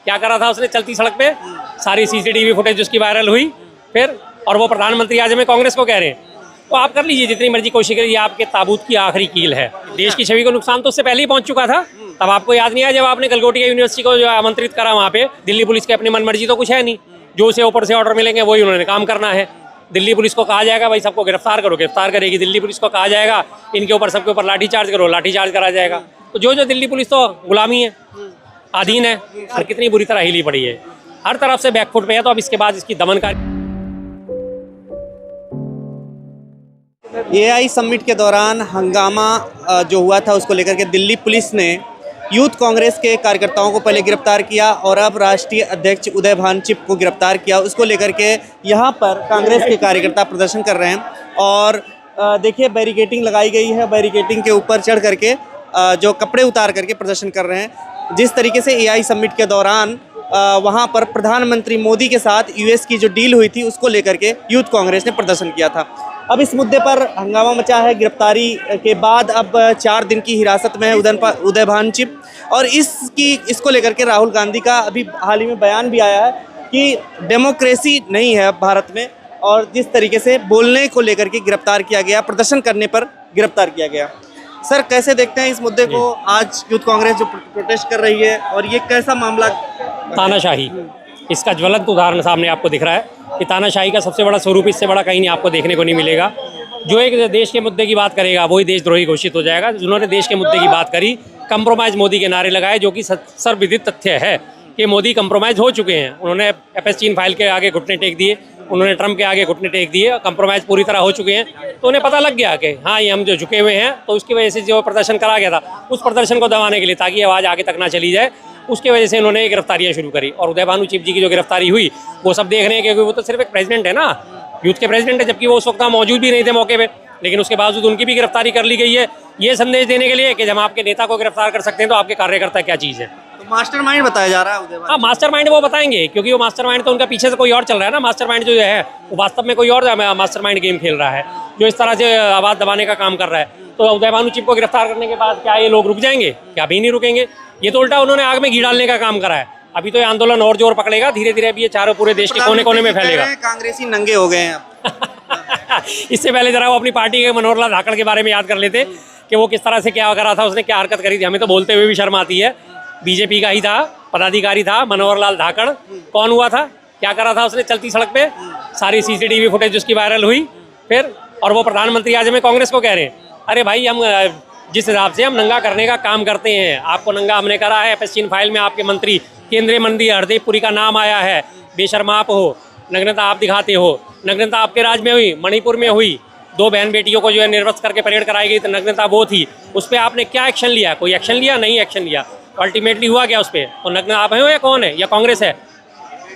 क्या करा था उसने चलती सड़क पे, सारी सीसीटीवी फुटेज उसकी वायरल हुई फिर, और वो प्रधानमंत्री आज हमें कांग्रेस को कह रहे हैं। तो आप कर लीजिए जितनी मर्जी कोशिश करिए, आपके ताबूत की आखिरी कील है। देश की छवि को नुकसान तो उससे पहले ही पहुंच चुका था, तब आपको याद नहीं आया जब आपने गलगोटिया यूनिवर्सिटी को जो आमंत्रित करा वहाँ पे। दिल्ली पुलिस की अपनी मनमर्जी तो कुछ है नहीं, जो उसे ऊपर से ऑर्डर मिलेंगे वही उन्होंने काम करना है। दिल्ली पुलिस को कहा जाएगा भाई सबको गिरफ्तार करो, गिरफ्तार करेगी। दिल्ली पुलिस को कहा जाएगा इनके ऊपर सबके ऊपर लाठीचार्ज करो, लाठीचार्ज करा जाएगा। तो जो दिल्ली पुलिस तो गुलामी है, अधीन है, और कितनी बुरी तरह हिली पड़ी है, हर तरफ से बैकफुट पे है। तो अब इसके बाद इसकी दमनकारी। एआई समिट के दौरान हंगामा जो हुआ था उसको लेकर के दिल्ली पुलिस ने यूथ कांग्रेस के कार्यकर्ताओं को पहले गिरफ्तार किया और अब राष्ट्रीय अध्यक्ष उदय भान चिप को गिरफ्तार किया। उसको लेकर के यहाँ पर कांग्रेस के कार्यकर्ता प्रदर्शन कर रहे हैं और देखिए बैरिकेडिंग लगाई गई है। बैरिकेडिंग के ऊपर चढ़ करके जो कपड़े उतार करके प्रदर्शन कर रहे हैं। जिस तरीके से एआई समिट के दौरान वहाँ पर प्रधानमंत्री मोदी के साथ यूएस की जो डील हुई थी उसको लेकर के यूथ कांग्रेस ने प्रदर्शन किया था। अब इस मुद्दे पर हंगामा मचा है। गिरफ्तारी के बाद अब 4 दिन की हिरासत में है उदय भान चिप, और इसको लेकर के राहुल गांधी का अभी हाल ही में बयान भी आया है कि डेमोक्रेसी नहीं है भारत में, और जिस तरीके से बोलने को लेकर के गिरफ्तार किया गया, प्रदर्शन करने पर गिरफ्तार किया गया। सर कैसे देखते हैं इस मुद्दे को? आज यूथ कांग्रेस जो प्रोटेस्ट कर रही है और ये कैसा मामला? तानाशाही, इसका ज्वलंत उदाहरण सामने आपको दिख रहा है कि तानाशाही का सबसे बड़ा स्वरूप इससे बड़ा कहीं नहीं आपको देखने को नहीं मिलेगा। जो एक देश के मुद्दे की बात करेगा वही देशद्रोही घोषित हो जाएगा। जिन्होंने देश के मुद्दे की बात करी, कंप्रोमाइज मोदी के नारे लगाए, जो कि सर्वविदित तथ्य है कि मोदी कंप्रोमाइज हो चुके हैं। उन्होंने एपस्टीन फाइल के आगे घुटने टेक दिए, उन्होंने ट्रंप के आगे घुटने टेक दिए, कंप्रोमाइज पूरी तरह हो चुके हैं। तो उन्हें पता लग गया कि हाँ ये हम जो झुके हुए हैं, तो उसकी वजह से जो प्रदर्शन करा गया था उस प्रदर्शन को दबाने के लिए, ताकि आवाज़ आगे तक ना चली जाए, उसके वजह से उन्होंने गिरफ्तारियां शुरू करी। और उदय भानु चिप जी की जो गिरफ्तारी हुई वो सब देख रहे हैं, क्योंकि वो तो सिर्फ एक प्रेसिडेंट है ना, यूथ के प्रेसिडेंट है, जबकि वो उस वक्त मौजूद भी नहीं थे मौके पे, लेकिन उसके बावजूद उनकी भी गिरफ्तारी कर ली गई है। ये संदेश देने के लिए कि जब आपके नेता को गिरफ्तार कर सकते हैं तो आपके कार्यकर्ता क्या चीज़ है। तो मास्टरमाइंड बताया जा रहा है उदय भान। हाँ, मास्टरमाइंड वो बताएंगे, क्योंकि वो मास्टरमाइंड तो उनका पीछे से कोई और चल रहा है ना। मास्टरमाइंड जो है वो वास्तव में कोई और मास्टरमाइंड गेम खेल रहा है, जो इस तरह से आवाज़ दबाने का काम कर रहा है। तो उदय भानु चिप को गिरफ्तार करने के बाद क्या ये लोग रुक जाएंगे? क्या अभी नहीं रुकेंगे? ये तो उल्टा उन्होंने आग में घी डालने का काम करा है। अभी तो ये आंदोलन और जोर पकड़ेगा, धीरे धीरे अभी ये चारों पूरे देश के कोने कोने में फैलेगा। कांग्रेसी नंगे हो गए हैं इससे पहले जरा वो अपनी पार्टी के मनोहर लाल धाकड़ के बारे में याद कर लेते कि वो किस तरह से क्या करा था, उसने क्या हरकत करी थी। हमें तो बोलते हुए भी शर्म आती है। बीजेपी का ही था, पदाधिकारी था मनोहर लाल धाकड़। कौन हुआ था, क्या करा था उसने चलती सड़क पे, सारी सीसीटीवी फुटेज उसकी वायरल हुई फिर, और वो प्रधानमंत्री आज हमें कांग्रेस को कह रहे हैं। अरे भाई, हम जिस हिसाब से हम नंगा करने का काम करते हैं, आपको नंगा हमने करा है। एपस्टीन फाइल में आपके मंत्री, केंद्रीय मंत्री हरदीप पुरी का नाम आया है। बेशर्म आप हो, नग्नता आप दिखाते हो। नग्नता आपके राज्य में हुई, मणिपुर में हुई, 2 बहन बेटियों को जो है निर्वस्त्र करके परेड कराई गई, तो नग्नता वो थी। उस पर आपने क्या एक्शन लिया? कोई एक्शन लिया? नहीं एक्शन लिया। अल्टीमेटली हुआ क्या उस पर? तो नग्न आप हैं या कौन है, या कांग्रेस है?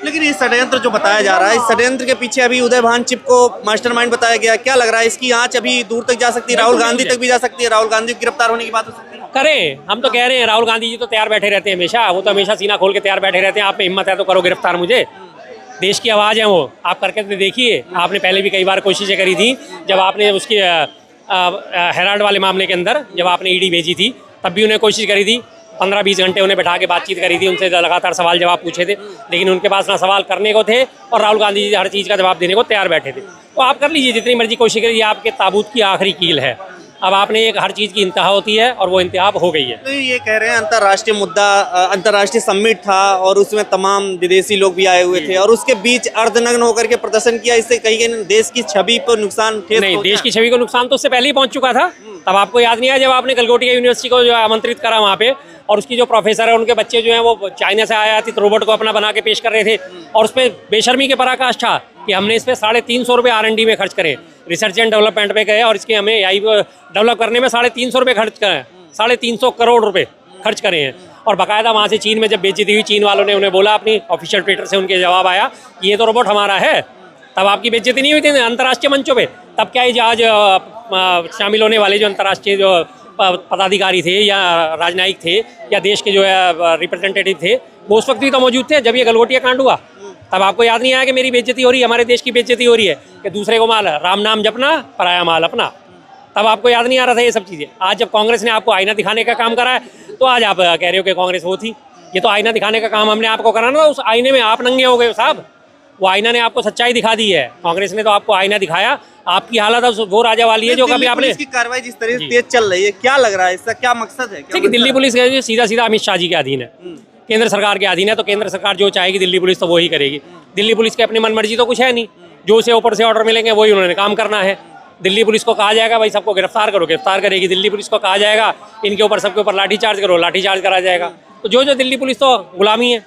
लेकिन ये षड्यंत्र जो बताया जा रहा है, इस षड्यंत्र के पीछे अभी उदय भान चिप को मास्टरमाइंड बताया गया। क्या लग रहा है इसकी आंच अभी दूर तक जा सकती है? राहुल गांधी तक भी जा सकती है? राहुल गांधी की गिरफ्तार होने की बात हो सकती है? करें, हम तो कह रहे हैं। राहुल गांधी जी तो तैयार बैठे रहते हैं हमेशा, वो तो हमेशा सीना खोल के तैयार बैठे रहते हैं। आप में हिम्मत है तो करो गिरफ्तार मुझे। देश की आवाज़ है वो, आप करके तो देखिए। आपने पहले भी कई बार कोशिशें करी थी, जब आपने उसकी हेराल्ड वाले मामले के अंदर जब आपने ईडी भेजी थी, तब भी उन्हें कोशिश करी थी। 15-20 घंटे उन्हें बैठा के बातचीत करी थी, उनसे लगातार सवाल जवाब पूछे थे, लेकिन उनके पास ना सवाल करने को थे, और राहुल गांधी जी हर चीज़ का जवाब देने को तैयार बैठे थे। तो आप कर लीजिए जितनी मर्जी कोशिश करिए, आपके ताबूत की आखिरी कील है। अब आपने एक हर चीज़ की इंतहा होती है, और वो इंतहा हो गई है। तो ये कह रहे हैं अंतर्राष्ट्रीय मुद्दा, अंतर्राष्ट्रीय समिट था और उसमें तमाम विदेशी लोग भी आए हुए थे, और उसके बीच अर्धनग्न होकर के प्रदर्शन किया। इससे कहीं देश की छवि पर नुकसान नहीं, देश की छवि को नुकसान तो उससे पहले ही पहुंच चुका था। तब आपको याद नहीं आया जब आपने गलगोटिया यूनिवर्सिटी को जो आमंत्रित करा वहाँ पे, और उसकी जो प्रोफेसर है, उनके बच्चे जो हैं वो चाइना से आया थी, तो रोबोट को अपना बना के पेश कर रहे थे, और उस पर बेशर्मी के पराकाष्ठा कि हमने इस पर 350 रुपये R&D में खर्च करे, रिसर्च एंड डेवलपमेंट पे गए, और इसके हमें AI डेवलप करने में 350 रुपये खर्च करें, 350 करोड़ रुपए खर्च करे हैं। और बाकायदा वहाँ से चीन में जब बेइज्जती हुई, चीन वालों ने उन्हें बोला, अपनी ऑफिशियल ट्विटर से उनके जवाब आया ये तो रोबोट हमारा है। तब आपकी बेइज्जती नहीं हुई थी अंतर्राष्ट्रीय मंचों पे? तब क्या ये जहाज शामिल होने वाले जो अंतर्राष्ट्रीय जो पदाधिकारी थे या राजनयिक थे या देश के जो है रिप्रेजेंटेटिव थे, वो उस वक्त भी तो मौजूद थे जब ये गलगोटिया कांड हुआ। तब आपको याद नहीं आया कि मेरी बेइज्जती हो रही है, हमारे देश की बेइज्जती हो रही है, कि दूसरे को माल राम नाम जपना, पराया माल अपना? तब आपको याद नहीं आ रहा था ये सब चीज़ें? आज जब कांग्रेस ने आपको आईना दिखाने का काम करा है, तो आज आप कह रहे हो कि कांग्रेस वो थी। ये तो आईना दिखाने का काम हमने आपको कराना था, उस आईने में आप नंगे हो गए साहब। वो आईना ने आपको सच्चाई दिखा दी है, कांग्रेस ने तो आपको आईना दिखाया। आपकी हालत वो राजा वाली है जो कभी आपने पुलिस की कार्रवाई जिस तरह से तेज चल रही है, क्या लग रहा है, इसका क्या मकसद है? देखिए, दिल्ली पुलिस सीधा सीधा अमित शाह जी के अधीन है, केंद्र सरकार के अधीन है, तो केंद्र सरकार जो चाहेगी दिल्ली पुलिस तो वही करेगी। दिल्ली पुलिस के अपनी मनमर्जी तो कुछ है नहीं, जो उसे ऊपर से ऑर्डर मिलेंगे वही उन्होंने काम करना है। दिल्ली पुलिस को कहा जाएगा भाई सबको गिरफ्तार करो, गिरफ्तार करेगी। दिल्ली पुलिस को कहा जाएगा इनके ऊपर सबके ऊपर लाठीचार्ज करो, लाठीचार्ज करा जाएगा। तो जो दिल्ली पुलिस तो गुलामी है,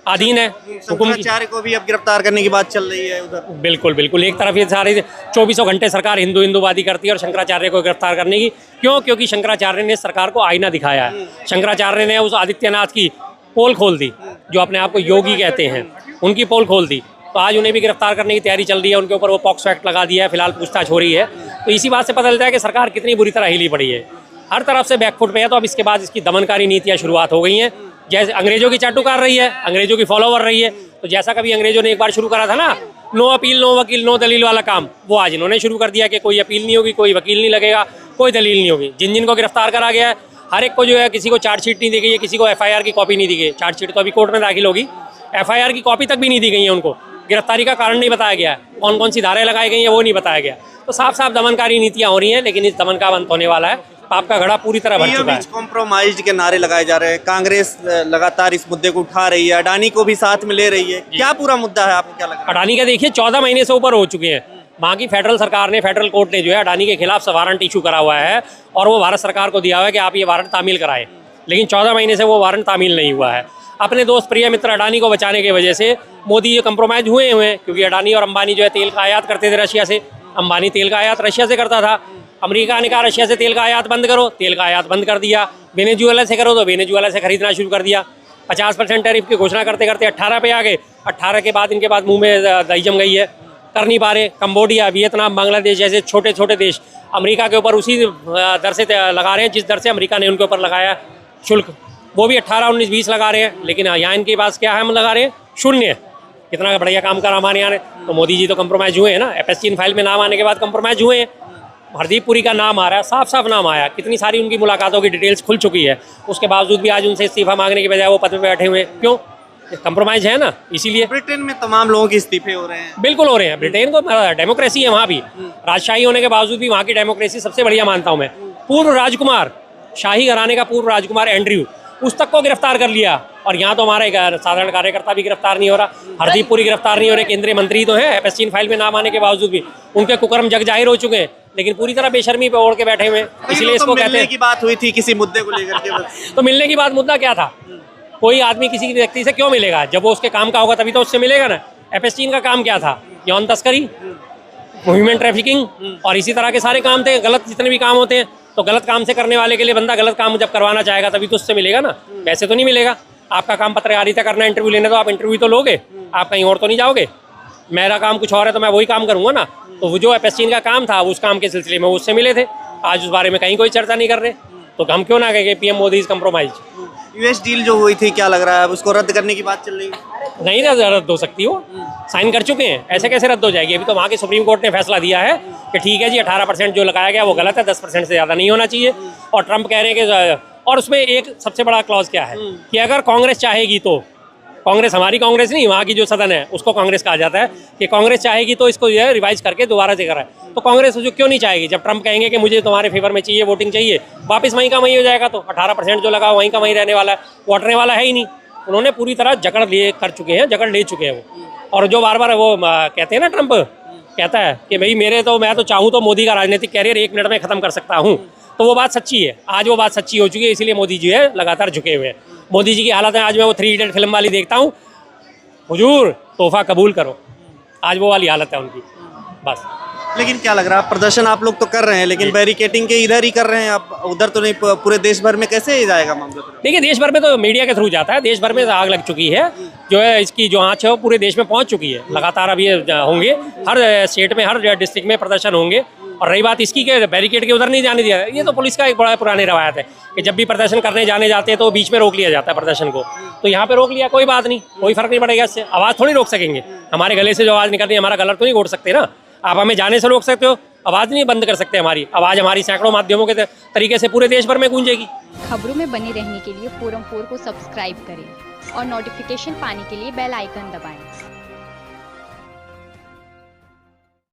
अधीन है हुकुम की। शंकराचार्य को भी अब गिरफ्तार करने की बात चल रही है उधर। बिल्कुल बिल्कुल, एक तरफ ये सारे 24 घंटे सरकार हिंदूवादी करती है और शंकराचार्य को गिरफ्तार करने की क्यों? क्योंकि शंकराचार्य ने सरकार को आईना दिखाया है। शंकराचार्य ने उस आदित्यनाथ की पोल खोल दी, जो अपने आप को योगी कहते हैं, उनकी पोल खोल दी। तो आज उन्हें भी गिरफ्तार करने की तैयारी चल रही है, उनके ऊपर वो पॉक्सो एक्ट लगा दिया है, फिलहाल पूछताछ हो रही है। तो इसी बात से पता चलता है कि सरकार कितनी बुरी तरह हिली पड़ी है, हर तरफ से बैकफुट पे है। तो अब इसके बाद इसकी दमनकारी नीतियाँ शुरुआत हो गई हैं, जैसे अंग्रेजों की चाटुकार रही है, अंग्रेजों की फॉलोवर रही है। तो जैसा कभी अंग्रेजों ने एक बार शुरू करा था ना, नो अपील नो वकील नो दलील वाला काम, वो आज इन्होंने शुरू कर दिया कि कोई अपील नहीं होगी, कोई वकील नहीं लगेगा, कोई दलील नहीं होगी। जिन जिनको गिरफ्तार करा गया है हर एक को जो है, किसी को चार्जशीट नहीं दी गई है, किसी को FIR की कॉपी नहीं दी गई। चार्जशीट तो अभी कोर्ट में दाखिल होगी, FIR की कॉपी तक भी नहीं दी गई है उनको। गिरफ्तारी का कारण नहीं बताया गया, कौन कौन सी धाराएं लगाई गई हैं वो नहीं बताया गया। तो साफ साफ दमनकारी नीतियाँ हो रही हैं, लेकिन इस दमन का अंत होने वाला है। पाप का घड़ा पूरी तरह भर चुका है। कॉम्प्रोमाइज के नारे लगाए जा रहे हैं, कांग्रेस लगातार इस मुद्दे को उठा रही है, अडानी को भी साथ में ले रही है। क्या पूरा मुद्दा है, आपको क्या लगता है? अडानी का देखिए 14 महीने से ऊपर हो चुके हैं। वहाँ की फेडरल सरकार ने, फेडरल कोर्ट ने जो है अडानी के खिलाफ वारंट इशू करा हुआ है और वो भारत सरकार को दिया हुआ है कि आप ये वारंट तामील कराएं, लेकिन 14 महीने से वो वारंट तामील नहीं हुआ है। अपने दोस्त प्रिय मित्र अडानी को बचाने की वजह से मोदी ये कंप्रोमाइज हुए हैं, क्योंकि अडानी और अंबानी जो है तेल का आयात करते थे रशिया से। अंबानी तेल का आयात रशिया से करता था। अमेरिका ने कहा रशिया से तेल का आयात बंद करो, तेल का आयात बंद कर दिया। वेनेजुएला से करो तो वेनेजुएला से खरीदना शुरू कर दिया। 50% टैरिफ की घोषणा करते करते 18 पे आ गए। 18 के बाद इनके बाद मुंह में दही जम गई है, कर नहीं पा रहे। कंबोडिया, वियतनाम, बांग्लादेश जैसे छोटे छोटे देश अमेरिका के ऊपर उसी दर से लगा रहे हैं जिस दर से अमेरिका ने उनके ऊपर लगाया शुल्क। वो भी 18, 19, 20 लगा रहे हैं, लेकिन यहाँ इनके पास क्या है, हम लगा रहे हैं 0। कितना बढ़िया काम करा हमारे यहाँ ने। तो मोदी जी तो कंप्रोमाइज हुए हैं ना, FSC फाइल में नाम आने के बाद कंप्रोमाइज हुए हैं। हरदीप पुरी का नाम आ रहा है, साफ साफ नाम आया। कितनी सारी उनकी मुलाकातों की डिटेल्स खुल चुकी है, उसके बावजूद भी आज उनसे इस्तीफा मांगने के बजाय वो पद पे बैठे हुए हैं। क्यों? कंप्रोमाइज है ना, इसीलिए। ब्रिटेन में तमाम लोगों के इस्तीफे हो रहे हैं। बिल्कुल हो रहे हैं। ब्रिटेन को डेमोक्रेसी है, वहाँ भी राजशाही होने के बावजूद भी वहाँ की डेमोक्रेसी सबसे बढ़िया मानता हूँ मैं। पूर्व राजकुमार, शाही घराने का पूर्व राजकुमार एंड्रयू, उस तक को गिरफ्तार कर लिया। और यहाँ तो हमारे साधारण कार्यकर्ता भी गिरफ्तार नहीं हो रहा, हरदीप पुरी गिरफ्तार नहीं हो रहे, केंद्रीय मंत्री तो है, FSC फाइल में नाम आने के बावजूद भी उनके कुकर्म जग जाहिर हो चुके हैं, लेकिन पूरी तरह बेशर्मी पे ओढ़ के बैठे हुए हैं। इसलिए इसको कहते हैं की बात हुई थी किसी मुद्दे को लेकर के। तो मिलने की बात, मुद्दा क्या था? कोई आदमी किसी व्यक्ति से क्यों मिलेगा? जब वो उसके काम का होगा तभी तो उससे मिलेगा ना। FSC का काम क्या था? यौन तस्करी, ह्यूमन ट्रैफिकिंग और इसी तरह के सारे काम थे। गलत जितने भी काम होते हैं, तो गलत काम से करने वाले के लिए बंदा गलत काम जब करवाना चाहेगा तभी तो उससे मिलेगा ना, वैसे तो नहीं मिलेगा। आपका काम पत्रकारिता करना, इंटरव्यू लेना, तो आप इंटरव्यू तो लोगे, आप कहीं और तो नहीं जाओगे। मेरा काम कुछ और है तो मैं वही काम करूँगा ना। तो वो जो FSC का काम था, उस काम के सिलसिले में उससे मिले थे। आज उस बारे में कहीं कोई चर्चा नहीं कर रहे, तो हम क्यों ना कहें PM Modi is compromise. US deal जो हुई थी, क्या लग रहा है, उसको रद्द करने की बात चल रही है? नहीं रद्द हो सकती, वो साइन कर चुके हैं, ऐसे कैसे रद्द हो जाएगी? अभी तो वहाँ के सुप्रीम कोर्ट ने फैसला दिया है कि ठीक है जी, 18% जो लगाया गया वो गलत है, 10% से ज़्यादा नहीं होना चाहिए। और ट्रंप कह रहे हैं कि, और उसमें एक सबसे बड़ा क्लॉज क्या है कि अगर कांग्रेस चाहेगी तो, कांग्रेस हमारी कांग्रेस नहीं, वहाँ की जो सदन है उसको कांग्रेस कहा जाता है, कि कांग्रेस चाहेगी तो इसको जो है रिवाइज करके दोबारा से कराए। तो कांग्रेस जो क्यों नहीं चाहेगी? जब ट्रंप कहेंगे कि मुझे तुम्हारे फेवर में चाहिए, वोटिंग चाहिए, वापस वहीं का वहीं हो जाएगा। तो 18% जो लगा वहीं का वहीं रहने वाला है, वो हटने वाला है ही नहीं। उन्होंने पूरी तरह जकड़ कर चुके हैं, जकड़ ले चुके हैं वो। और जो बार बार वो कहते हैं ना, ट्रंप कहता है कि भाई मैं तो चाहूँ तो मोदी का राजनीतिक कैरियर 1 मिनट में ख़त्म कर सकता हूँ, तो वो बात सच्ची है। आज वो बात सच्ची हो चुकी है, इसीलिए मोदी जी है लगातार झुके हुए हैं। मोदी जी की हालत है, आज मैं वो 3 इडियट फिल्म वाली देखता हूँ, हुजूर तोहफा कबूल करो, आज वो वाली हालत है उनकी बस। लेकिन क्या लग रहा है, प्रदर्शन आप लोग तो कर रहे हैं, लेकिन बैरिकेटिंग के इधर ही कर रहे हैं आप, उधर तो नहीं, पूरे देश भर में कैसे जाएगा मामला? देखिए, देश भर में तो मीडिया के थ्रू जाता है, देश भर में आग लग चुकी है, जो है इसकी जो आँच है वो पूरे देश में पहुंच चुकी है। लगातार अभी होंगे, हर स्टेट में, हर डिस्ट्रिक्ट में प्रदर्शन होंगे। और रही बात इसकी कि बैरिकेड के उधर नहीं जाने दिया, ये तो पुलिस का एक बड़ा पुरानी रवायत है कि जब भी प्रदर्शन करने जाने जाते हैं तो बीच में रोक लिया जाता है प्रदर्शन को। तो यहाँ पे रोक लिया, कोई बात नहीं, कोई फर्क नहीं पड़ेगा इससे। आवाज़ थोड़ी रोक सकेंगे, हमारे गले से जो आवाज़ निकल रही है, हमारा गला तो नहीं घोट सकते ना। आप हमें जाने से रोक सकते हो, आवाज़ नहीं बंद कर सकते हमारी। आवाज़ हमारी सैकड़ों माध्यमों के तरीके से पूरे देश भर में गूंजेगी। खबरों में बने रहने के लिए फोरम 4 को सब्सक्राइब करें और नोटिफिकेशन पाने के लिए बेल आइकन दबाएं।